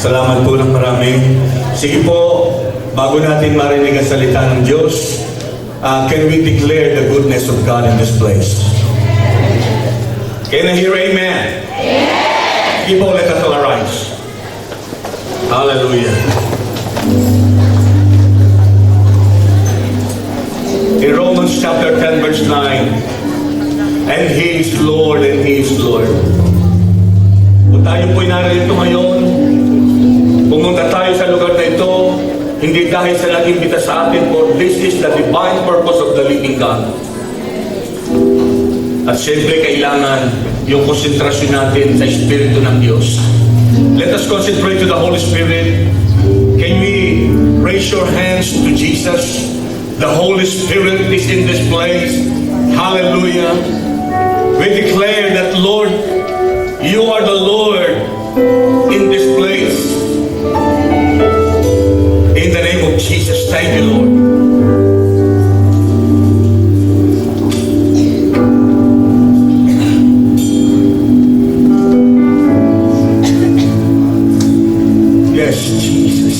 Salamat po ng marami. Sige po, bago natin marinig ang salita ng Diyos, can we declare the goodness of God in this place? Can I hear amen? Amen. Sige po, let us all arise. Hallelujah. In Romans chapter 10 verse 9, and He is Lord and He is Lord. Kung tayo po'y narito ngayon, pumunta tayo sa lugar na ito, hindi dahil sa nag-imbita sa atin, for this is the divine purpose of the living God. At siyempre kailangan yung konsentrasyon natin sa Espiritu ng Diyos. Let us concentrate to the Holy Spirit. Can we raise your hands to Jesus? The Holy Spirit is in this place. Hallelujah. We declare that, Lord, You are the Lord in this place. In the name of Jesus, thank you, Lord. Yes, Jesus.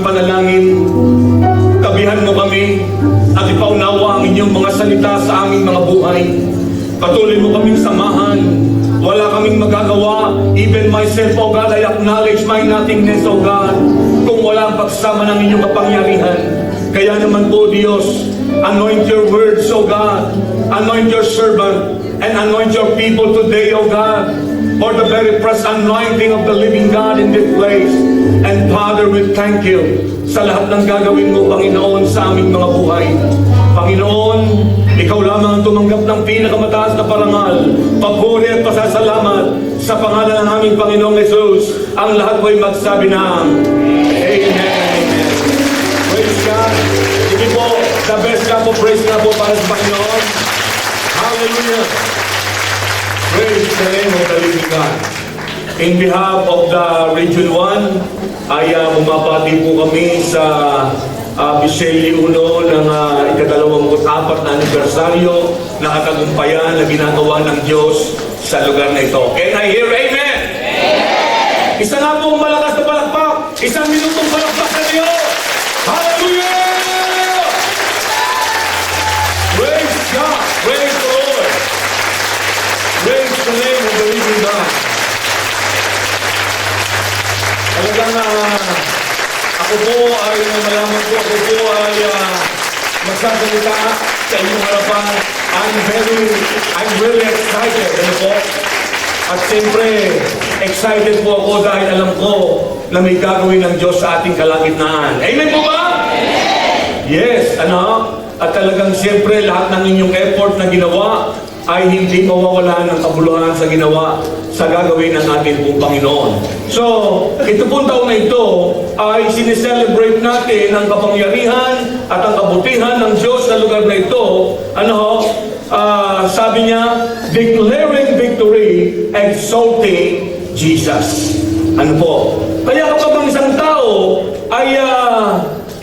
panalangin. Tabihan mo kami at ipaunawa ang inyong mga salita sa aming mga buhay. Patuloy mo kaming samahan. Wala kaming magagawa. Even myself, O God, I acknowledge my nothingness, O God, kung wala ang pagsama ng inyong kapangyarihan. Kaya naman po, Diyos, anoint your words, O God. Anoint your servant and anoint your people today, O God, for the very fresh anointing of the living God in this place. And Father, we thank you sa lahat ng gagawin mo, Panginoon, sa aming mga buhay. Panginoon, ikaw lamang ang tumanggap ng pinakamataas na parangal, papuri at pasasalamat sa pangalan ng aming Panginoong Jesus. Ang lahat po'y magsabi ng Amen. Praise God. Sige po, the best nga po, praise nga po para sa Panginoon. Hallelujah. Praise the name of the living God. In behalf of the Region 1, ay bumabati po kami sa Biseli Uno ng ika-24 na anibersaryo na katagumpayan na ginagawa ng Diyos sa lugar na ito. Can I hear amen? Amen! Isa nga pong malakas na palakpak, isang minutong palakpak sa Diyos. Hallelujah! Praise God! Praise the Lord! Praise the name of the living God. Talagang ako po ay malaman ko, ako po ay magsasalita sa inyong harapan. I'm really excited. Ano po? At siyempre, excited po ako dahil alam ko na may gagawin ng Diyos sa ating kalagitnaan. Amen po ba? Amen! Yes, ano? At talagang siyempre, lahat ng inyong effort na ginawa ay hindi mawawalan ng kabuluhan sa ginawa sa gagawin ng ating pong Panginoon. So, ito pong taon na ito ay sineselebrate natin ang kapangyarihan at ang kabutihan ng Diyos sa lugar na ito. Sabi niya, declaring victory, exalting Jesus. Ano po? Kaya kapag ang isang tao ay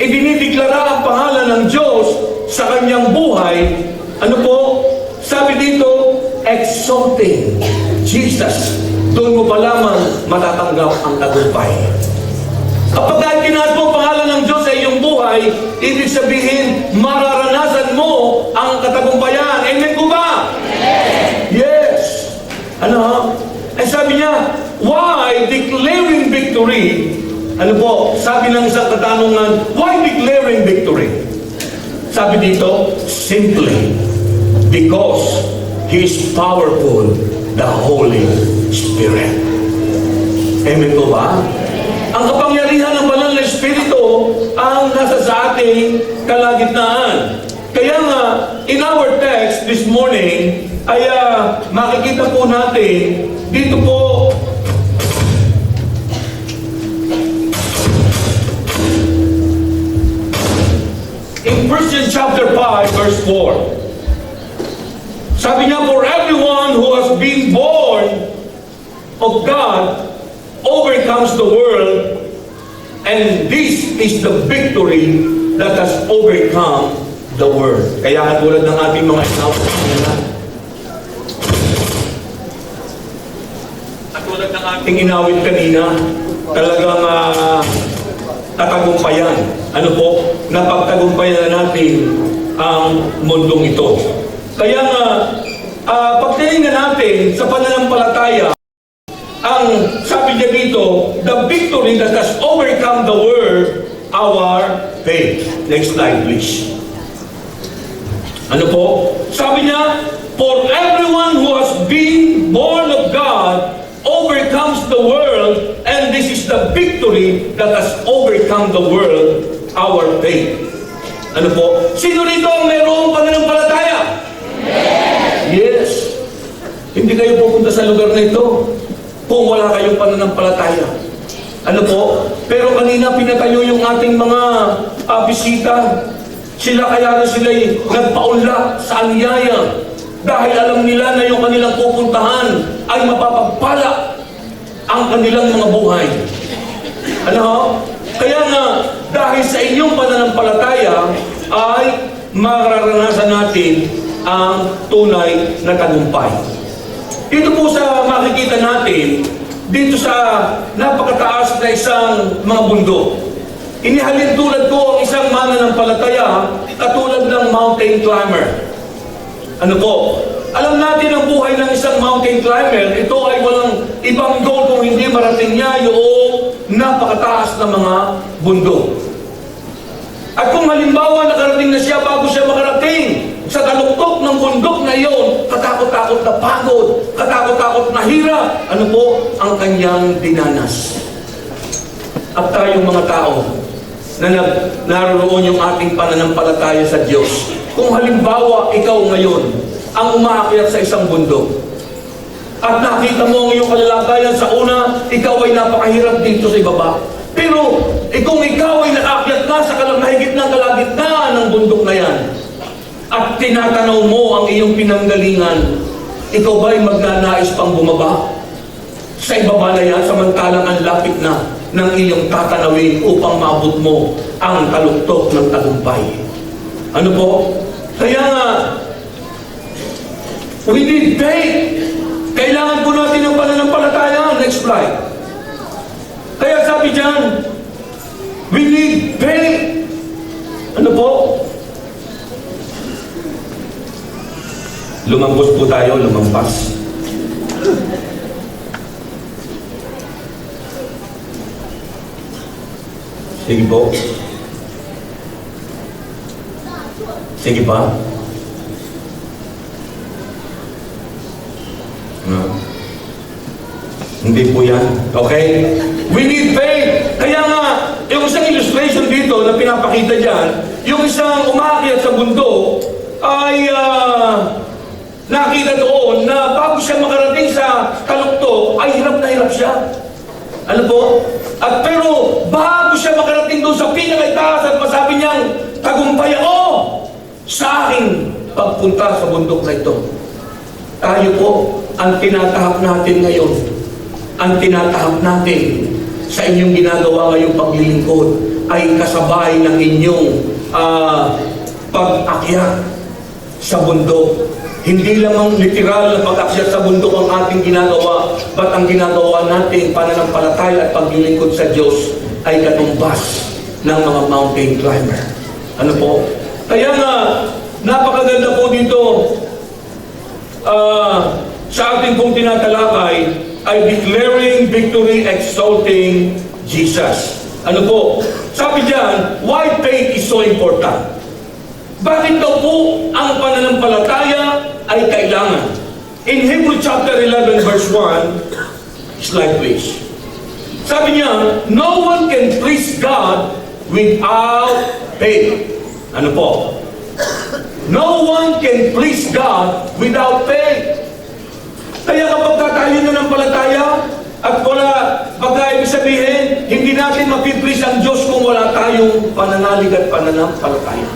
idinideklara ang pangalan ng Diyos sa kanyang buhay, ano po? Sabi dito, exalting Jesus. Doon mo pa lamang matatanggap ang tagumpay. Kapag kahit kinaas mo ang pangalan ng Diyos sa iyong buhay, ibig sabihin, mararanasan mo ang katagumpayan. Amen ko ba? Yes. Ano? Eh sabi niya, why declaring victory? Ano po? Sabi ng isang katanungan, why declaring victory? Sabi dito, simply, because He is powerful, the Holy Spirit. Amen po ba? Ang kapangyarihan ng banal na Espiritu ang nasa sa ating kalagitnaan. Kaya nga, in our text this morning, ay makikita po natin dito po in 1 John chapter 5 verse 4. Sabi niya, for everyone who has been born of God overcomes the world, and this is the victory that has overcome the world. Kaya katulad ng ating mga inawit kanina, katulad ng ating inawit kanina, talagang tatagumpayan. Ano po? Napagtagumpayan na natin ang mundong ito. Kaya nga, pagtingin natin sa pananampalataya, ang sabi niya dito, the victory that has overcome the world, our faith. Next slide, please. Ano po? Sabi niya, for everyone who has been born of God overcomes the world, and this is the victory that has overcome the world, our faith. Ano po? Sino rito ang mayroong pananampalataya? Yes. Hindi kayo pupunta sa lugar na ito kung wala kayong pananampalataya. Ano po? Pero kanina pinatayo yung ating mga bisita. Sila kaya na sila'y nagpaunlak sa anyaya dahil alam nila na yung kanilang pupuntahan ay mapapagpala ang kanilang mga buhay. Ano? Kaya nga, dahil sa inyong pananampalataya ay mararanasan natin ang tunay na tagumpay. Dito po sa makikita natin, dito sa napakataas na isang mga bundok, Inihalin tulad ko ang isang mananampalataya katulad ng mountain climber. Ano po? Alam natin ang buhay ng isang mountain climber, ito ay walang ibang goal kung hindi marating niya yung napakataas na mga bundok. At kung halimbawa nakarating na siya bago siya makarating sa kaluktok ng bundok na iyon, katakot-takot na pagod, katakot-takot na hirap, ano po ang kanyang dinanas. At tayong mga tao na naroon yung ating pananampalataya sa Diyos. Kung halimbawa ikaw ngayon ang umaakyat sa isang bundok at nakita mo ang iyong kalalagayan sa una, ikaw ay napakahirap dito sa ibaba. Pero kung ikaw ay nakaakyat na sa mahigit ng kalagitnaan ng bundok na yan at tinatanaw mo ang iyong pinanggalingan, ikaw ba ay magnanais pang bumaba sa ibaba na yan samantalang ang lapit na ng iyong tatanawin upang maabot mo ang kaluktok ng tagumpay? Ano po? Kaya nga, we need faith. Kailangan po natin ng pananampalataya. Next slide. Kaya sabi dyan, we need faith. Ano po? Lumambos po tayo, lumampas. Sige po. Sige pa. Hindi po yan. Okay? We need faith. Kaya nga, yung isang illustration dito na pinapakita dyan, yung isang umaakyat sa bundok ay nakita doon na bago siya makarating sa kaluktok, ay hirap na hirap siya. Ano po? At pero bago siya makarating doon sa pinakaitaas at masabi niyang tagumpay ako sa aking pagpunta sa bundok na ito. Tayo po, ang tinatahak natin ngayon, ang tinatahak natin sa inyong ginagawa ngayong paglilingkod ay kasabay ng inyong pag-akyat sa bundok. Hindi lamang literal na pag-akyat sa bundok ang ating ginagawa, but ang ginagawa natin pananampalataya at paglilingkod sa Diyos ay katumbas ng mga mountain climber. Ano po? Kaya nga, napakaganda po dito sa ating pong tinatalakay ay declaring victory, exalting Jesus. Ano po? Sabi diyan, why faith is so important? Bakit daw po ang pananampalataya ay kailangan? In Hebrews chapter 11 verse 1, slide please. Sabi niya, no one can please God without faith. Ano po? No one can please God without faith. Kaya kapag tayo nananampalataya at wala, pagka ibig sabihin, hindi natin mapiplease ang Diyos kung wala tayong pananalig at pananampalataya.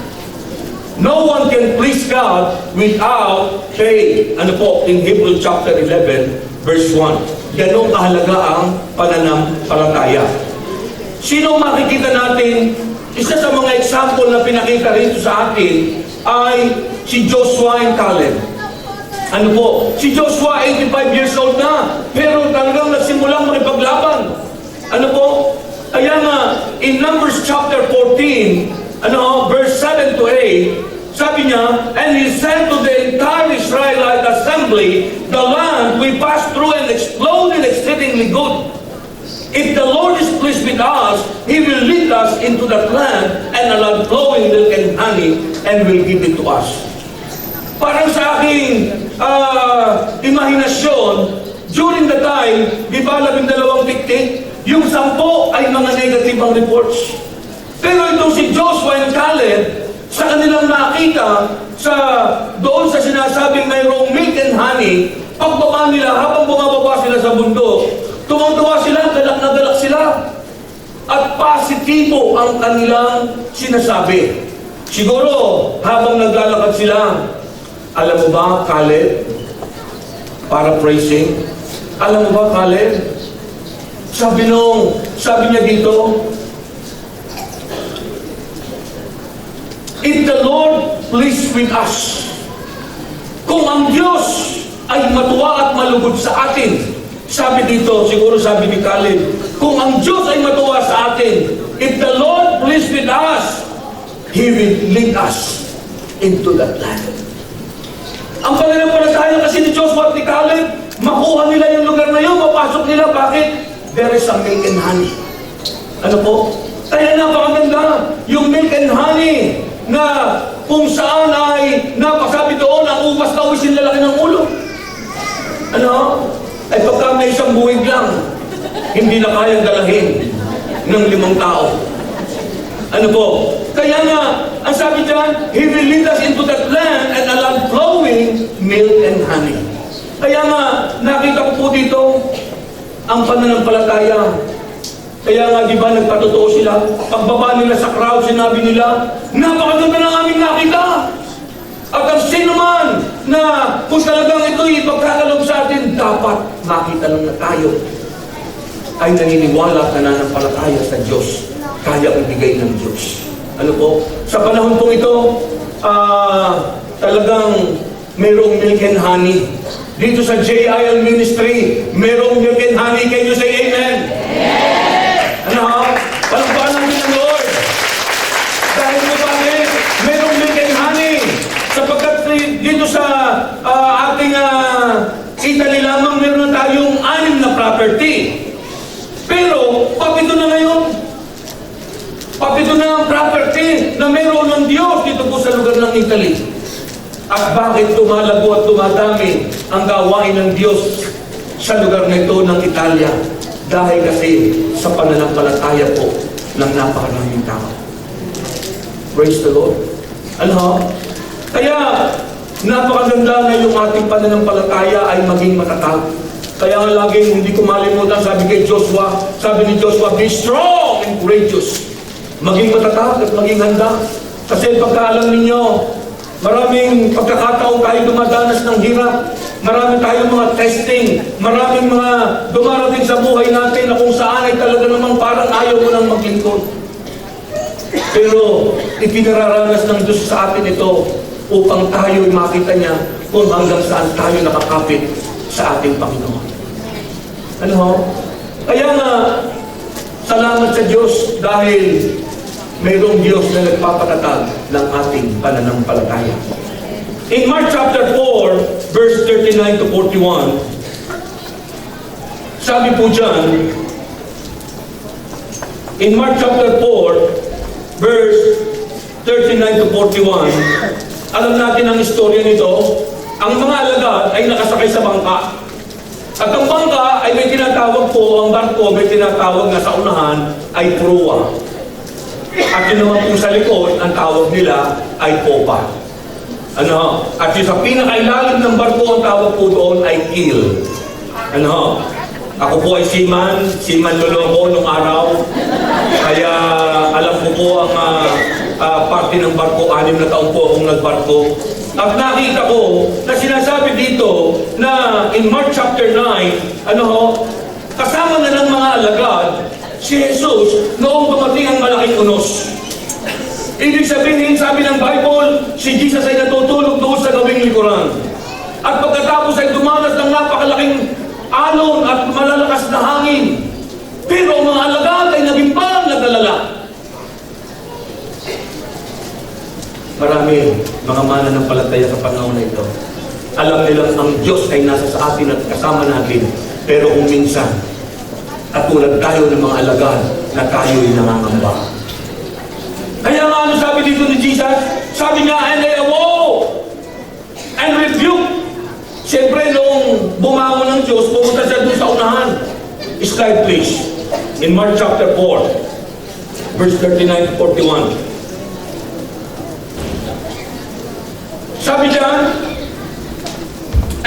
No one can please God without faith. Ano po? In Hebrews chapter 11, verse 1. Ganong kahalaga ang pananampalataya. Sino makikita natin? Isa sa mga example na pinakita rito sa atin ay si Joshua and Caleb. Ano po? Si Joshua, 85 years old na, pero talagang nagsimulang makipaglaban. Ano po? Kaya nga, in Numbers chapter 14, verse 7 to 8, sabi niya, and he said to the entire Israelite assembly, the land we passed through and exploded exceedingly good. If the Lord is pleased with us, He will lead us into that land and a land flowing milk and honey, and will give it to us. Parang sa aking imahinasyon, during the time, di ba 12 tiktik, yung 10 ay mga negative ang reports. Pero itong si Joshua and Caleb, sa kanilang nakita, doon sa sinasabing mayroong milk and honey, pagbaba nila, habang bumababa sila sa bundok, tumatawa sila, galak na galak sila. At positibo ang kanilang sinasabi. Siguro, habang naglalakad sila, alam mo ba, Caleb, paraphrasing, alam mo ba, Caleb, sabi niya dito, if the Lord please with us, kung ang Diyos ay matuwa at malugod sa atin, sabi dito, siguro sabi ni Caleb, kung ang Diyos ay matuwa sa atin, if the Lord so pleased with us, He will lead us into that land. Ang pananampalataya kasi ni Joshua at ni Caleb, makuha nila yung lugar na yun, mapasok nila. Bakit? There is a milk and honey. Ano po? Kaya napakaganda, yung milk and honey na kung saan ay napasabi doon, ang ubas na uwisin lalaki ng ulo. Ano? Ay pagka may isang buwig lang, hindi na kayang dalahin ng 5 tao. Ano po? Kaya nga, ang sabi dyan, He will lead us into that land and a land flowing milk and honey. Kaya nga, nakita ko po dito, ang pananampalataya. Kaya nga, di ba, nagpatotoo sila. Pagbaba nila sa crowd, sinabi nila, napakaganda ng aming nakita. At ang sino man na kung talagang ito'y ipagkakalob sa atin, dapat makita lang na tayo ay naniniwala at nananampalataya sa Diyos. Kaya ibigay ng Diyos. Ano po? Sa panahon po ito, talagang mayroong milk and honey. Dito sa JIL Ministry, mayroong milk and honey. Can you say amen? Yes! Ano ha? Palagpakan natin ng Lord. Dahil mo bakit, mayroong milk and honey. Sapagkat dito sa ating Italy lamang, meron na tayong 6 na property. Pero, papito na ngayon. Papito na ang property na meron ng Diyos dito po sa lugar ng Italy. At bakit tumalago at tumadami ang gawain ng Diyos sa lugar na ito ng Italia? Dahil kasi sa pananampalataya po ng napakaraming tao. Praise the Lord. Ano? Kaya, napakaganda na yung ating pananampalataya ay maging matatag. Kaya nga laging hindi ko malimutan, sabi kay Joshua, sabi ni Joshua, be strong and courageous. Maging matatag at maging handa. Kasi pagkaalam ninyo, maraming pagkakataon tayo dumadanas ng hirap. Marami tayong mga testing. Maraming mga dumarating sa buhay natin na kung saan ay talaga namang parang ayaw mo nang maglingkod. Pero ipinararanas ng Diyos sa atin ito upang tayo ay makita niya kung hanggang saan tayo nakakapit sa ating Panginoon. Ano ho? Kaya nga, salamat sa Diyos dahil mayroong Diyos na nagpapatatag ng ating pananampalataya. In Mark chapter 4, verse 39 to 41, sabi po dyan, in Mark chapter 4, verse 39 to 41, alam natin ang istorya nito. Ang mga alagad ay nakasakay sa bangka. At ang bangka ay may tinatawag po, ang barko may tinatawag na sa unahan ay proa. At yun naman po sa likod, ang tawag nila ay popa. Ano? At yung sa pinakailalim ng barko, ang tawag po doon ay keel. Ano? Ako po ay seaman loloko nung araw. Kaya alam ko po ang parte ng barko, 6 na taon po akong nagbarko. At nakita ko na sinasabi dito na in Mark chapter 9, kasama na ng mga alagad si Jesus noong dumating ang malaking unos. Ibig sabihin, sabi ng Bible, si Jesus ay natutulog doon sa gawing likuran. At pagkatapos ay dumanas ng napakalaking alon at malalakas na hangin. Pero ang mga alagad ay naging parang nag-alala. Marami mga mananampalataya sa panahon na ito. Alam nilang ang Diyos ay nasa sa atin at kasama natin. Pero kung minsan, at tulad tayo ng mga alagad na tayo'y nangangamba. Kaya nga ano sabi dito ni Jesus? Sabi niya, and they awoke and rebuke. Siyempre, nung bumangon ng Diyos, pumunta siya doon sa unahan. Slide please. In Mark chapter 4, verse 39 to 41. Sabi diyan,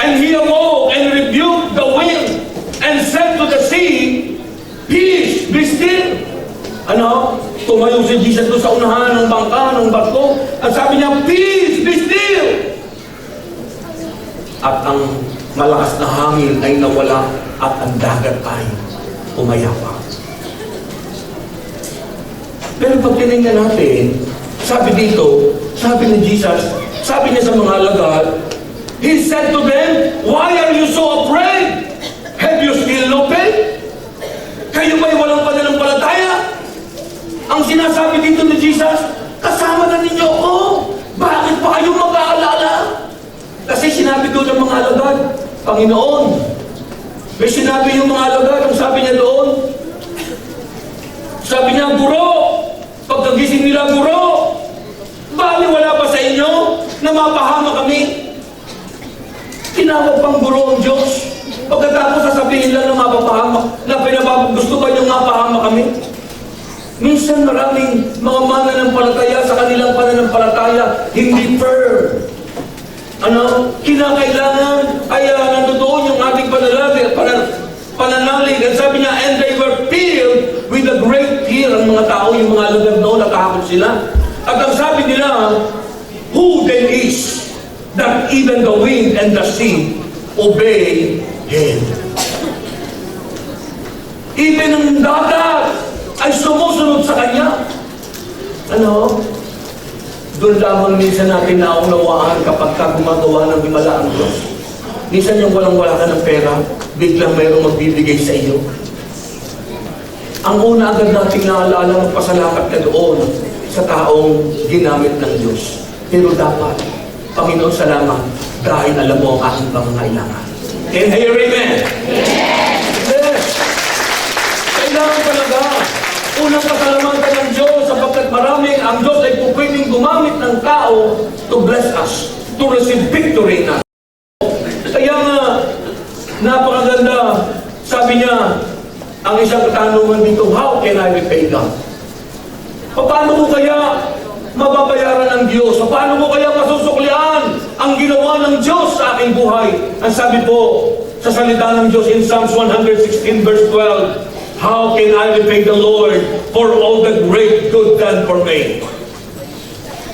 and he awoke and rebuked the wind and said to the sea, peace, be still. Ano? Tumayo si Jesus doon sa unahan ng bangka, ng barko, at sabi niya, peace, be still. At ang malakas na hangin ay nawala at ang dagat ay umayapa. Pero pag tinignan natin, sabi dito, sabi ni Jesus, sabi niya sa mga alagad, He said to them, why are you so afraid? Have you still no faith? Kayo ba'y walang pananampalataya? Ang sinasabi dito ni Jesus, kasama na ninyo ako. Bakit pa kayo mag-aalala? Kasi sinabi doon ng mga alagad, Panginoon, may sinabi yung mga alagad, ang sabi niya doon, sabi niya, Guro, pagkagising nila, Guro, bali wala ba sa inyo na mapahama kami? Tinawag pang guro ang Diyos. Pagkatapos sasabihin lang na mapapahama, na gusto ba niyong mapahama kami? Minsan maraming mga mananampalataya sa kanilang pananampalataya, hindi firm. Kinakailangan ay nandoon yung ating pananalig. At sabi niya, and they were filled with a great fear. Ang mga tao, yung mga alagad noon, natakot sila. At ang sabi nila, who then is that even the wind and the sea obey Him? Even ang dagat ay sumusunod sa Kanya. Doon lamang minsan natin naunawaan kapag gumagawa ng himala ang Diyos. Minsan yung walang-wala ka ng pera, biglang mayroong magbibigay sa iyo. Ang una agad nating naalala, magpasalamat ka doon sa taong ginamit ng Diyos. Pero dapat, Panginoon, salamat dahil alam mo ang aking pangangailangan. Can I hear amen? Yes! Kailangan talaga unang pasalamatan ng Diyos sapagkat maraming ang Diyos ay pwedeng gumamit ng tao to bless us, to receive victory na. Kaya nga, napakaganda, sabi niya, ang isang katanungan dito, how can I repay God? Paano ko kaya mababayaran ng Diyos? Paano ko kaya masusuklian ang ginawa ng Diyos sa aking buhay? Ang sabi po sa salita ng Diyos in Psalms 116 verse 12, how can I repay the Lord for all the great good done for me?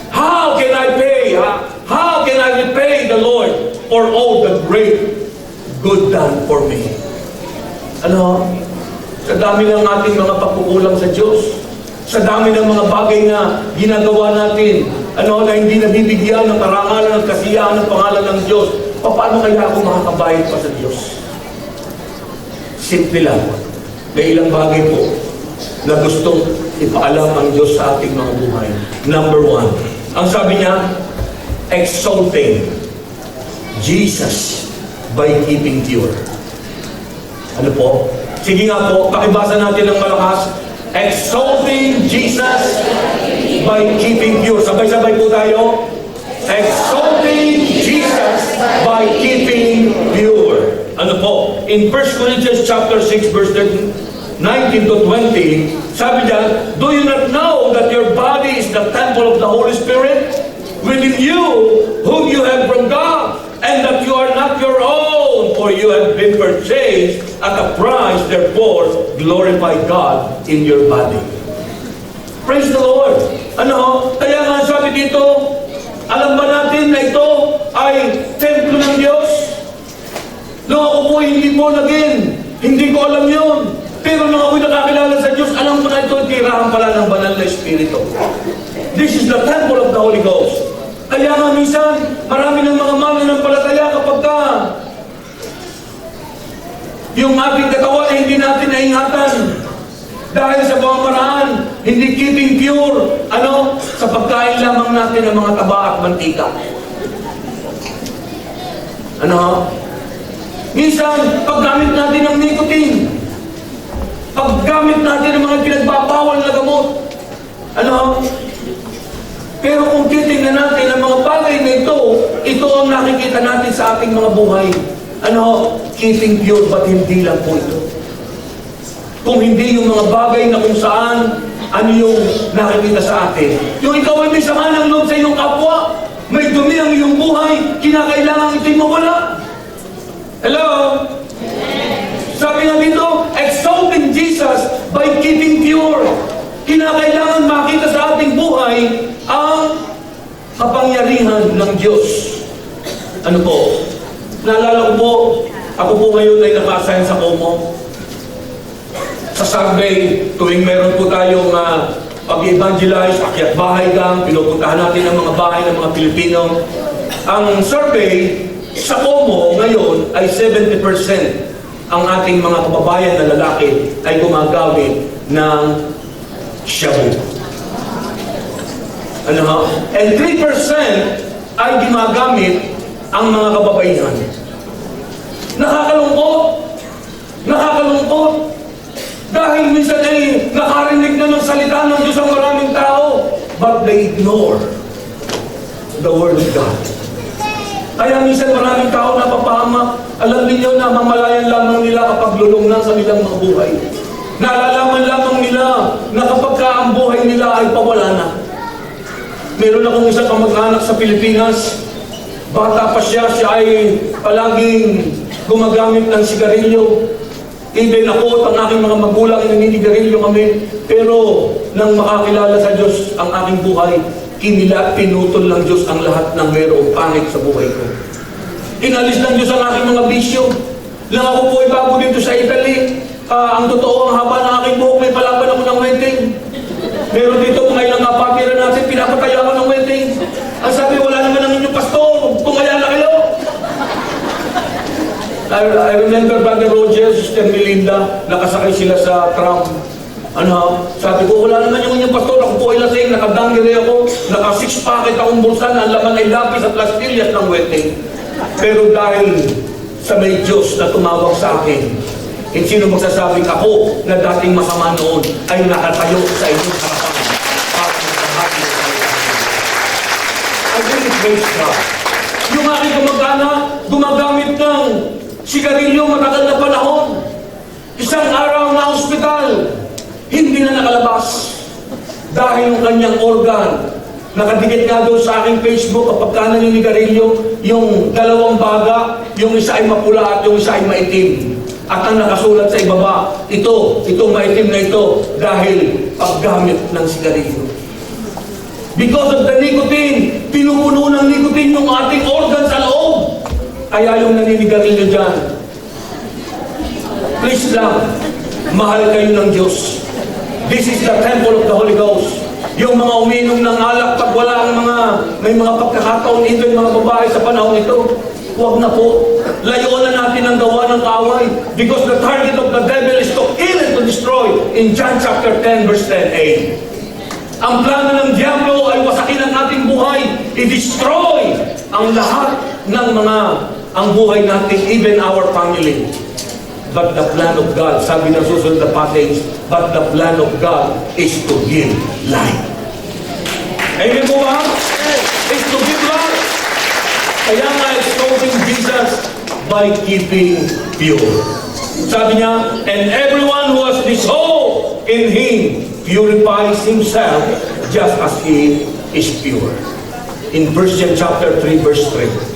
How can I pay? How can I repay the Lord for all the great good done for me? Sa dami ng ating mga pagkukulang sa Diyos, sa dami ng mga bagay na ginagawa natin, na hindi nabibigyan ng karangalan at kasiyahan ng pangalan ng Diyos, paano kaya ako makakabayad pa sa Diyos? Simple lang. May ilang bagay po na gustong ipaalam ang Diyos sa ating mga buhay. Number one, ang sabi niya, exalting Jesus by keeping pure. Ano po? Sige nga po, pakibasa natin ng malakas. Exalting Jesus by keeping pure. Sabay-sabay po tayo. Exalting Jesus by keeping pure. Ano po? In 1 Corinthians chapter 6 verse 19 to 20, sabi niya, do you not know that your body is the temple of the Holy Spirit within you, whom you have from God, and that you are not your own, for you have been purchased at a price, therefore glorify God in your body. Praise the Lord. Kaya nga sabi dito, alam ba natin na ito ay templo ng Diyos? Nung ako po hindi mo naging, hindi ko alam yun. Pero nung ako'y nakakilala sa Diyos, alam ko na ito, tirahan pala ng banal na Espiritu. This is the temple of the Holy Ghost. Kaya nga minsan, marami ng mga mananampalataya kapag yung ating katawan ay hindi natin naingatan. Dahil sa pamamaraan, hindi keeping pure, sa pagkain lamang natin ng mga taba at mantika. Minsan, paggamit natin ng nicotine, paggamit natin ng mga pinagbabawal na gamot, pero kung titingnan natin ang mga bagay na ito ang nakikita natin sa ating mga buhay. Keeping pure, ba't hindi lang po ito? Kung hindi yung mga bagay na kung saan, yung nakikita sa atin. Yung ikaw ay may sama ng loob sa iyong kapwa, may dumi ang iyong buhay, kinakailangan ito'y mawala. Hello? Sabi nga dito, exalting Jesus by keeping pure. Kinakailangan makita sa ating buhay ang kapangyarihan ng Diyos. Ano po? Naalala ko po, ako po ngayon ay naka-assign sa Como. Sa survey, tuwing meron po tayong pag-evangelize, akyat bahay gang, pinupuntahan natin ang mga bahay ng mga Pilipino. Ang survey sa Como ngayon ay 70% ang ating mga kababayan na lalaki ay gumagamit ng shabu. Ano ha? And 3% ay ginagamit ang mga kababaihan. Nakakalungkot. Nakakalungkot. Dahil minsan ay nakarinig na ng salita ng Diyos ang maraming tao, but they ignore the Word of God. Kaya minsan maraming tao napapahamak. Alam niyo na mamalayan lamang nila kapag lulungnan sa nilang mga buhay. Nalalaman lamang nila na kapag ang buhay nila ay pawala na. Meron akong isang kamag-anak sa Pilipinas. Bata pa siya ay palaging gumagamit ng sigarilyo. Even ako at ang aking mga magulang ay naninigarilyo kami. Pero nang makakilala sa Diyos ang aking buhay, pinutol ng Diyos ang lahat ng mayroong pangit sa buhay ko. Inalis ng Diyos ang aking mga bisyo. Nang ako po ay bago dito sa Italy, ang totoo, ang haba ng aking buhok, may palaban ako ng wedding. Pero dito, kung ngayon ang kapapira natin, pinapataya ako ng wedding. Ang sabi, wala naman ang inyong pastor, pumaya na kayo. I remember Brother Roger, Sister Melinda, nakasakay sila sa tram. Sabi ko, wala naman yung inyong pastor, ako po ay lasing, nakadangere ako, naka-6 packet akong bulsa, ang laman ay lapis at lastillas ng wedding. Pero dahil sa may Diyos na tumawag sa akin, sino magsasabing ako na dating masama noon ay nakatayo sa inyong harapan. I really praise God. Yung aking kamag-anak, gumagamit ng sigarilyo matagal na panahon. Isang araw na ospital, hindi na nakalabas. Dahil yung kanyang organ, nakadikit nga doon sa aking Facebook kapag ka naninigarilyo, yung dalawang baga, yung isa ay mapula at yung isa ay maitim. At ang nakasulat sa ibaba, itong maitim na ito, dahil paggamit ng sigarilyo. Because of the nicotine, pinupuno ng nicotine yung ating organ sa loob. Kaya yung naninigarilyo dyan, please lang, mahal kayo ng Diyos. This is the temple of the Holy Ghost. Yung mga uminom ng alak, pag wala ang may mga pagkakataon, even mga babae sa panahon ito, huwag na po. Layuan na natin ang gawa ng kaaway. Because the target of the devil is to kill and to destroy. In John chapter 10, verse 10a. Ang plano ng diablo ay wasakin ang ating buhay. I-destroy ang lahat ng ang buhay natin, even our family. But the plan of God, sabi na susunod na passage, but the plan of God is to give life. Amen po ba? Is to give life. Kaya nga exalting Jesus by keeping pure. Sabi niya, and everyone who has this hope in Him purifies himself just as He is pure. In 1 John chapter 3, verse 3.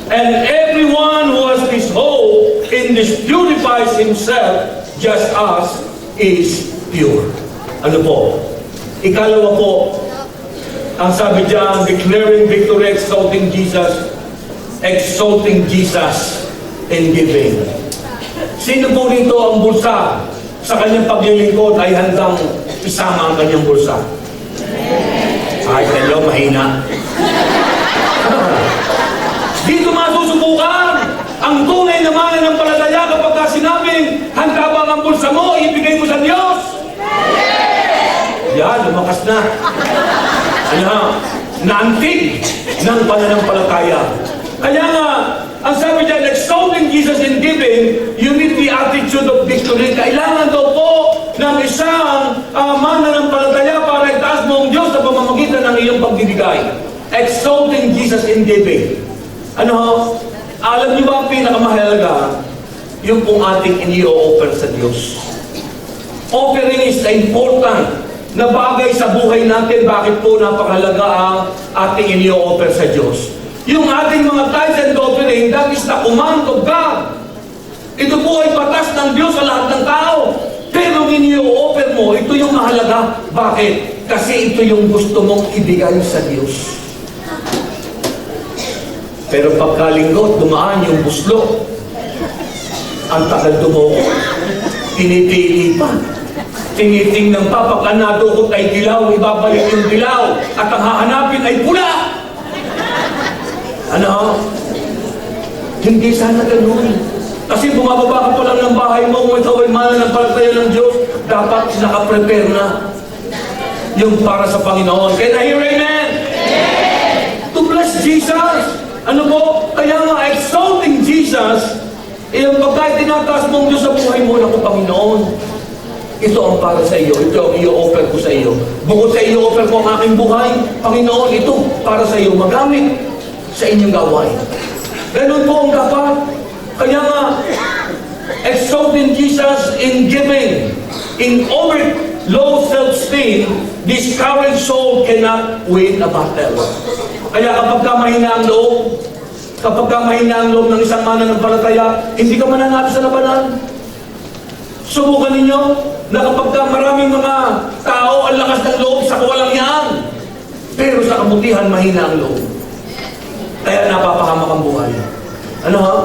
And everyone who has this hope in this purifies himself just as is pure. Ano po? Ikalawa po, ang sabi diyan, declaring victory, exalting Jesus in giving. Sino po dito ang bulsa sa kanyang paglilingkod ay handang isama ang kanyang bulsa? Ay, hello, mahina. Dito masusubukan ang tunay na mananampalataya kapag sinabing handa ba ang bulsa mo, ibigay mo sa Diyos? Yan, lumakas na. Naantig ng pananampalataya. Kaya nga, ang sabi dyan, exalting Jesus in giving, you need the attitude of victory. Kailangan daw po ng isang mananampalataya para itaas mo ang Diyos sa pamamagitan ng iyong pagbibigay. Exalting Jesus in giving. Alam niyo ba ang pinakamahalaga? Yung pong ating ini-offer sa Diyos. Offering is important na bagay sa buhay natin. Bakit po napakahalaga ang ating ini-offer sa Diyos? Yung ating mga tithes and offering, that is the command of God. Ito po ay batas ng Diyos sa lahat ng tao. Pero ini-offer mo, ito yung mahalaga. Bakit? Kasi ito yung gusto mong ibigay sa Diyos. Pero pagkalingkod, dumaan yung buslo. Ang tagal dumoko. Tinipili pa. Tinitingnan pa, pagka nadukot ay dilaw, ibabalik yung dilaw. At ang hahanapin ay pula. Hindi sana ganun. Kasi bumababa ka pa lang ng bahay mo, kung ikaw ay mananampalataya ng Diyos, dapat nakaprepare na. yung para sa Panginoon. Can I hear amen? To bless Jesus. Ano po? Kaya nga, exalting Jesus, yung pagka tinataas mong Diyos sa buhay mo, naku Panginoon, ito ang para sa iyo. Ito ang i-offer ko sa iyo. Bukod sa i-offer ko ang aking buhay, Panginoon, ito para sa iyo. Magamit sa inyong gawain. Ganun po ang dapat. Kaya nga, exalting Jesus in giving, in overlow self-esteem, this current soul cannot win a battle. Kaya kapag ka mahina ang loob, kapag ka mahina ang loob ng isang mananampalataya, hindi ka mananalo sa labanan. Subukan ninyo na kapag ka maraming mga tao ang lakas ng loob sa kawalang yan, pero sa kabutihan mahina ang loob. Kaya napapahamak ang buhay. Ano ha?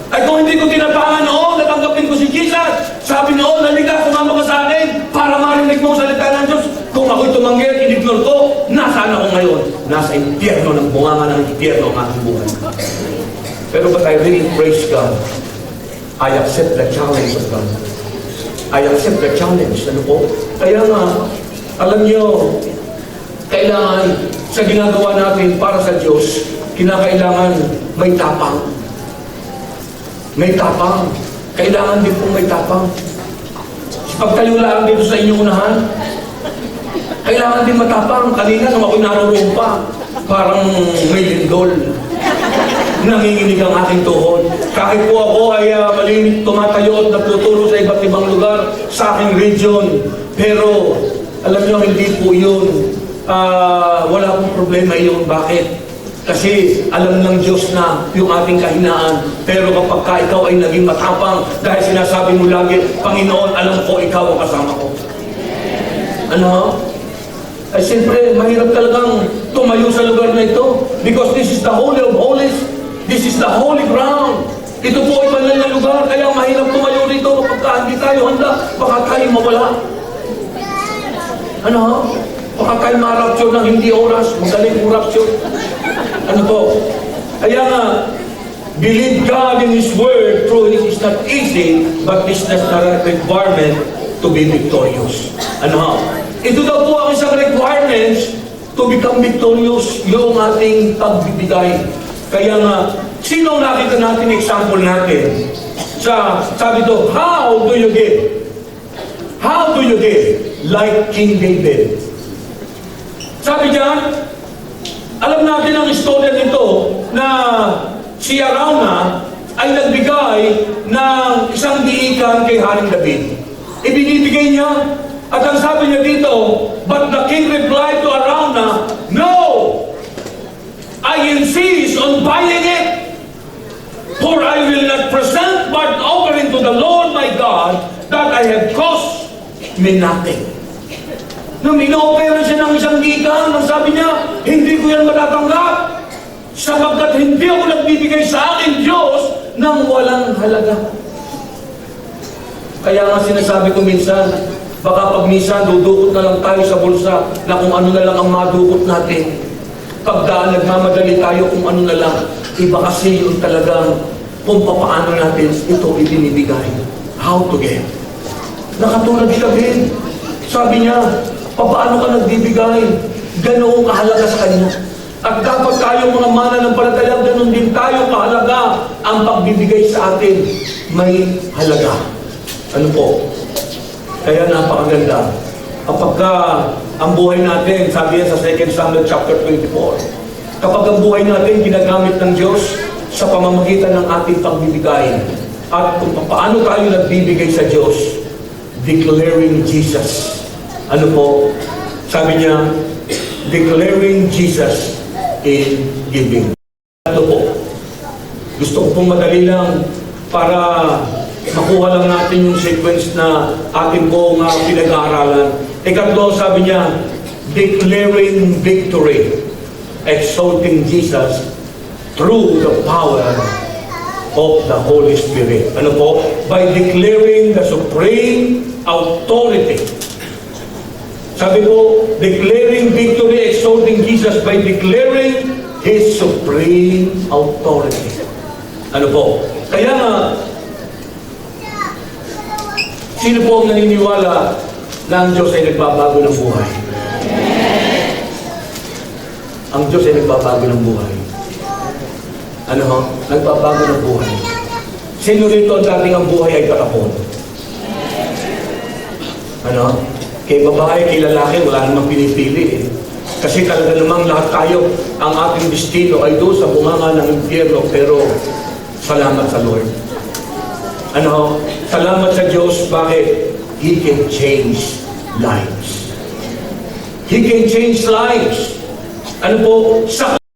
Ay kung hindi ko tinapahan noon, natanggapin ko si Jesus. Sabi noon, halika, sumama ka sa akin para marinig mo ang salita ng Diyos. Kung ako'y tumanggi at in-ignore ko, nasaan ako ngayon? Nasa impyerno ng bunganga ng impyerno ang aking buhay. Pero but I really praise God. I accept the challenge of God. I accept the challenge. Ano po? Kaya nga, alam niyo, kailangan sa ginagawa natin para sa Diyos, kinakailangan may tapang. May tapang. Kailangan din pong may tapang. Pagtayo lang dito sa inyong unahan, kailangan din matapang. Kanina nung ako'y narurumpa, parang may lindol. Nanginginig ang aking tuhod. Kahit po ako ay malimit tumatayo at nagtuturo sa iba't ibang lugar sa aking region. Pero, alam niyo, hindi po yun. Wala pong problema yun. Bakit? Kasi alam ng Diyos na yung ating kahinaan. Pero kapag ka ikaw ay naging matapang, dahil sinasabi mo lagi, Panginoon, alam ko ikaw ang kasama ko. Ano? Ay siyempre, mahirap talagang tumayo sa lugar na ito. Because this is the Holy of Holies. This is the holy ground. Ito po ay banal na lugar. Kaya mahirap tumayo rito kapag hindi tayo handa. Baka tayo mawala. Ano? Baka tayo ma-rapture ng hindi oras. Magaling po rapture. Ano po? Kaya nga, believe God in His Word through it is not easy, but it's not a requirement to be victorious. Ano? Ito daw po ang isang requirements to become victorious, yung ating pagbibigay. Kaya nga, sino nakita natin example natin? Sabi to, how do you give? How do you give? Like King David. Sabi diyan, alam natin ang istorya nito na si Arauna ay nagbigay ng isang diikan kay Haring David. Ibinibigay niya at ang sabi niya dito, but the king replied to Arauna, no! I insist on buying it, for I will not present burnt offering to the Lord my God that I have cost me nothing. Nung ino-opera siya ng isang gikan, ang sabi niya, hindi ko yan matatanggap sapagkat hindi ako nagbibigay sa aking Diyos ng walang halaga. Kaya nga sinasabi ko minsan, baka pag minsan dudukot na lang tayo sa bulsa na kung ano na lang ang madukot natin. Pagdaan nagmamadali tayo kung ano na lang, iba kasi yung talagang kung paano natin ito ibinibigay. How to give. Nakatulad siya din. Sabi niya, paano ka nagbibigay? Ganoong kahalaga sa kanya. At dapat tayong mga mananampalataya, ganoon din tayo kahalaga. Ang pagbibigay sa atin may halaga. Ano po? Kaya napakaganda. Kapag ang buhay natin, sabi yan sa 2 Samuel chapter 24, kapag ang buhay natin ginagamit ng Diyos sa pamamagitan ng ating pagbibigay, at kung paano tayo nagbibigay sa Diyos, declaring Jesus. Ano po? Sabi niya, declaring Jesus in giving. Ano po? Gusto ko pong madali lang para makuha lang natin yung sequence na atin pong pinag-aaralan. Ikatlo, sabi niya, declaring victory, exalting Jesus through the power of the Holy Spirit. Ano po? By declaring the supreme authority. Sabi po, declaring victory, exalting Jesus by declaring His supreme authority. Ano po? Kaya nga, sino po ang naniniwala na ang Diyos ay nagbabago ng buhay? Ang Diyos ay nagbabago ng buhay. Ano ho? Nagbabago ng buhay. Sino rito ang dating ang buhay ay patapon? Ano? Kay babae, kay lalaki, wala namang pinipili eh. Kasi talaga namang lahat tayo, ang ating destino ay doon sa bunganga ng impyerno, pero salamat sa Lord. Ano? Salamat sa Diyos. Bakit? He can change lives. He can change lives. Ano po? Sa